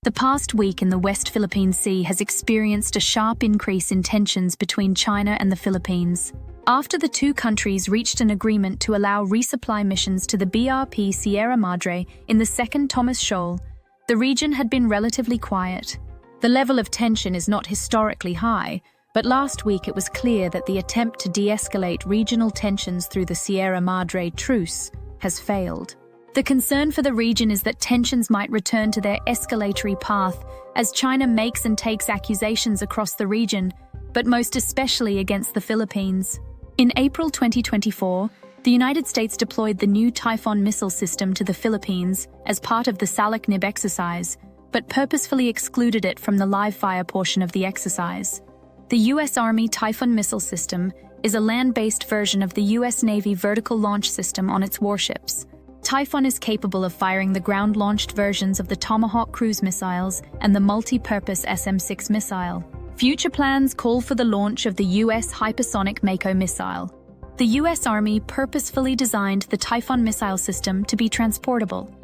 The past week in the West Philippine Sea has experienced a sharp increase in tensions between China and the Philippines, after the two countries reached an agreement to allow resupply missions to the BRP Sierra Madre in the second Thomas Shoal. The region had been relatively quiet. The level of tension is not historically high, but last week it was clear that the attempt to de-escalate regional tensions through the Sierra Madre truce has failed. The concern for the region is that tensions might return to their escalatory path as China makes and takes accusations across the region, but most especially against the Philippines. In April 2024, the United States deployed the new Typhoon missile system to the Philippines as part of the Salaknib exercise, but purposefully excluded it from the live-fire portion of the exercise. The U.S. Army Typhoon missile system is a land-based version of the U.S. Navy vertical launch system on its warships. Typhoon is capable of firing the ground-launched versions of the Tomahawk cruise missiles and the multi-purpose SM-6 missile. Future plans call for the launch of the U.S. hypersonic Mako missile. The U.S. Army purposefully designed the Typhoon missile system to be transportable,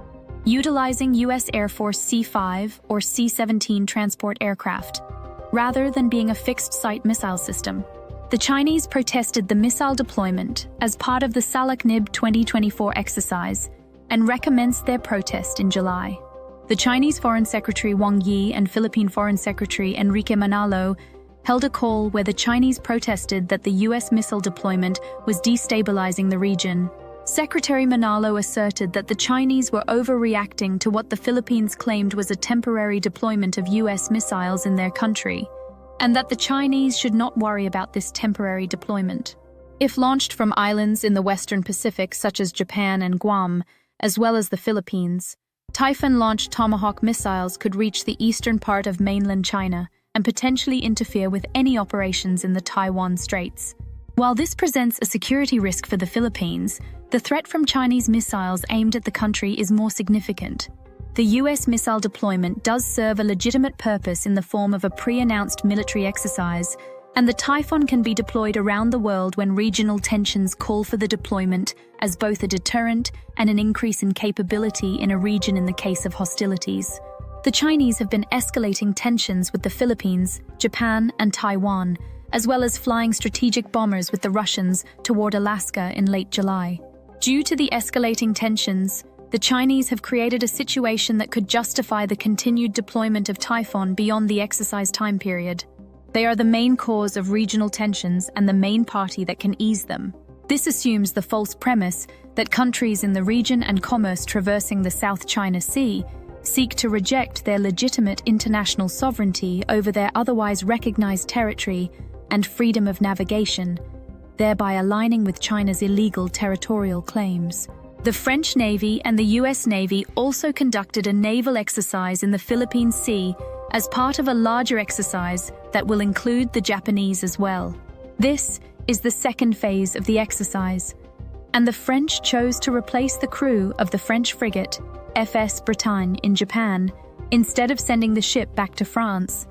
utilizing U.S. Air Force C-5 or C-17 transport aircraft, rather than being a fixed-site missile system. The Chinese protested the missile deployment as part of the Salaknib 2024 exercise and recommenced their protest in July. The Chinese Foreign Secretary Wang Yi and Philippine Foreign Secretary Enrique Manalo held a call where the Chinese protested that the U.S. missile deployment was destabilizing the region. Secretary Manalo asserted that the Chinese were overreacting to what the Philippines claimed was a temporary deployment of U.S. missiles in their country, and that the Chinese should not worry about this temporary deployment. If launched from islands in the Western Pacific such as Japan and Guam, as well as the Philippines, Typhoon-launched Tomahawk missiles could reach the eastern part of mainland China and potentially interfere with any operations in the Taiwan Straits. While this presents a security risk for the Philippines, the threat from Chinese missiles aimed at the country is more significant. The U.S. missile deployment does serve a legitimate purpose in the form of a pre-announced military exercise, and the Typhoon can be deployed around the world when regional tensions call for the deployment as both a deterrent and an increase in capability in a region in the case of hostilities. The Chinese have been escalating tensions with the Philippines, Japan, and Taiwan, as well as flying strategic bombers with the Russians toward Alaska in late July. Due to the escalating tensions, the Chinese have created a situation that could justify the continued deployment of Typhoon beyond the exercise time period. They are the main cause of regional tensions and the main party that can ease them. This assumes the false premise that countries in the region and commerce traversing the South China Sea seek to reject their legitimate international sovereignty over their otherwise recognized territory and freedom of navigation, thereby aligning with China's illegal territorial claims. The French Navy and the U.S. Navy also conducted a naval exercise in the Philippine Sea as part of a larger exercise that will include the Japanese as well. This is the second phase of the exercise, and the French chose to replace the crew of the French frigate FS Bretagne in Japan instead of sending the ship back to France,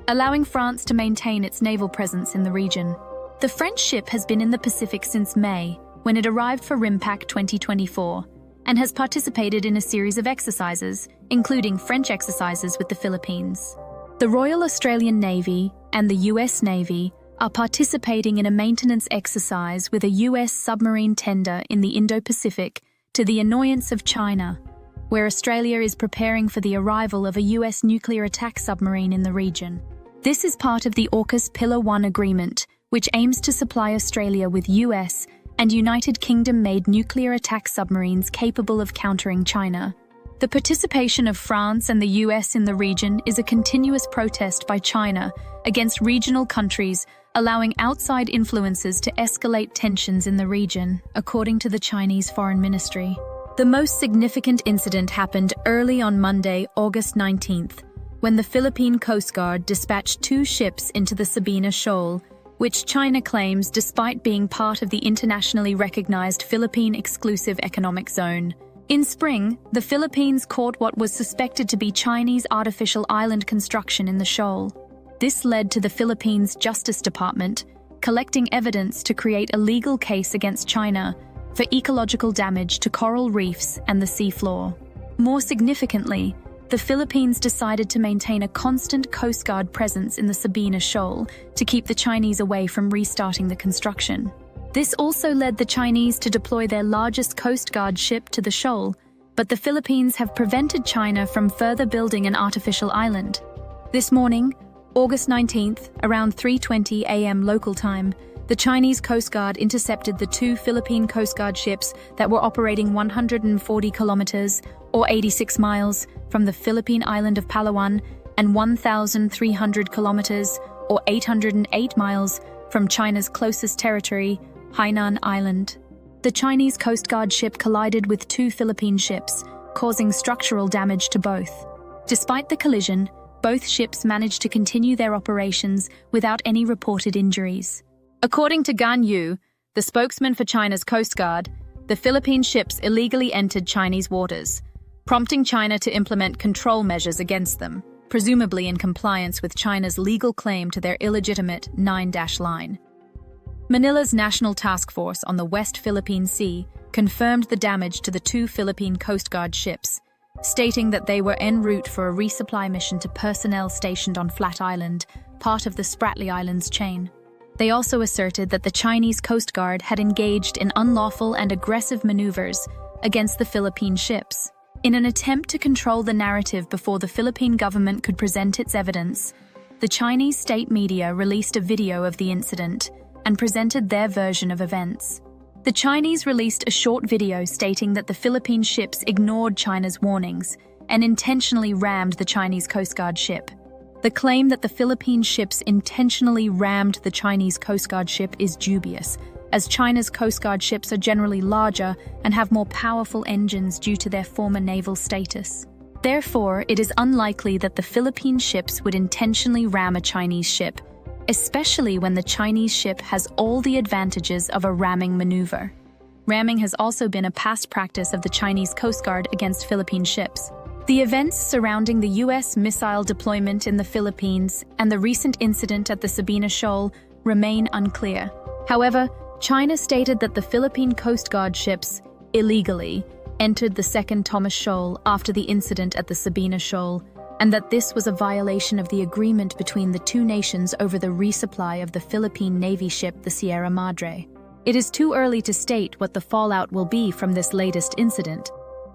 allowing France to maintain its naval presence in the region. The French ship has been in the Pacific since May, when it arrived for RIMPAC 2024, and has participated in a series of exercises, including French exercises with the Philippines. The Royal Australian Navy and the US Navy are participating in a maintenance exercise with a US submarine tender in the Indo-Pacific to the annoyance of China, where Australia is preparing for the arrival of a US nuclear attack submarine in the region. This is part of the AUKUS Pillar 1 agreement, which aims to supply Australia with US and United Kingdom-made nuclear attack submarines capable of countering China. The participation of France and the US in the region is a continuous protest by China against regional countries, allowing outside influences to escalate tensions in the region, according to the Chinese Foreign Ministry. The most significant incident happened early on Monday, August 19th, when the Philippine Coast Guard dispatched 2 ships into the Sabina Shoal, which China claims despite being part of the internationally recognized Philippine Exclusive Economic Zone. In spring, the Philippines caught what was suspected to be Chinese artificial island construction in the shoal. This led to the Philippines Justice Department collecting evidence to create a legal case against China for ecological damage to coral reefs and the seafloor. More significantly, the Philippines decided to maintain a constant Coast Guard presence in the Sabina Shoal to keep the Chinese away from restarting the construction. This also led the Chinese to deploy their largest Coast Guard ship to the shoal, but the Philippines have prevented China from further building an artificial island. This morning, August 19th, around 3:20 a.m. local time, the Chinese Coast Guard intercepted the two Philippine Coast Guard ships that were operating 140 kilometers, or 86 miles, from the Philippine island of Palawan and 1,300 kilometers, or 808 miles, from China's closest territory, Hainan Island. The Chinese Coast Guard ship collided with two Philippine ships, causing structural damage to both. Despite the collision, both ships managed to continue their operations without any reported injuries. According to Gan Yu, the spokesman for China's Coast Guard, the Philippine ships illegally entered Chinese waters, prompting China to implement control measures against them, presumably in compliance with China's legal claim to their illegitimate 9-line. Manila's National Task Force on the West Philippine Sea confirmed the damage to the two Philippine Coast Guard ships, stating that they were en route for a resupply mission to personnel stationed on Flat Island, part of the Spratly Islands chain. They also asserted that the Chinese Coast Guard had engaged in unlawful and aggressive maneuvers against the Philippine ships. In an attempt to control the narrative before the Philippine government could present its evidence, the Chinese state media released a video of the incident and presented their version of events. The Chinese released a short video stating that the Philippine ships ignored China's warnings and intentionally rammed the Chinese Coast Guard ship. The claim that the Philippine ships intentionally rammed the Chinese Coast Guard ship is dubious, as China's Coast Guard ships are generally larger and have more powerful engines due to their former naval status. Therefore, it is unlikely that the Philippine ships would intentionally ram a Chinese ship, especially when the Chinese ship has all the advantages of a ramming maneuver. Ramming has also been a past practice of the Chinese Coast Guard against Philippine ships. The events surrounding the U.S. missile deployment in the Philippines and the recent incident at the Sabina Shoal remain unclear. However, China stated that the Philippine Coast Guard ships illegally entered the second Thomas Shoal after the incident at the Sabina Shoal, and that this was a violation of the agreement between the two nations over the resupply of the Philippine Navy ship, the Sierra Madre. It is too early to state what the fallout will be from this latest incident,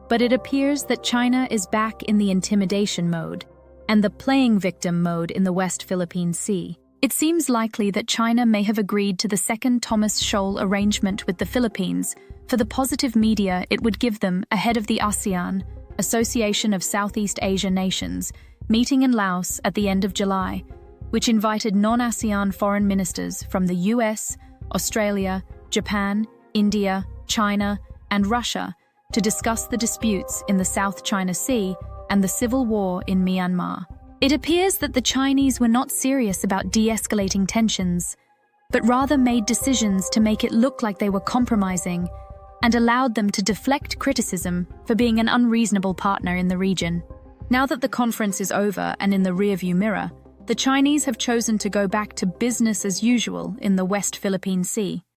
but it appears that China is back in the intimidation mode and the playing victim mode in the West Philippine Sea. It seems likely that China may have agreed to the second Thomas Shoal arrangement with the Philippines for the positive media it would give them ahead of the ASEAN, Association of Southeast Asia Nations, meeting in Laos at the end of July, which invited non-ASEAN foreign ministers from the US, Australia, Japan, India, China, and Russia to discuss the disputes in the South China Sea and the civil war in Myanmar. It appears that the Chinese were not serious about de-escalating tensions, but rather made decisions to make it look like they were compromising and allowed them to deflect criticism for being an unreasonable partner in the region. Now that the conference is over and in the rearview mirror, the Chinese have chosen to go back to business as usual in the West Philippine Sea.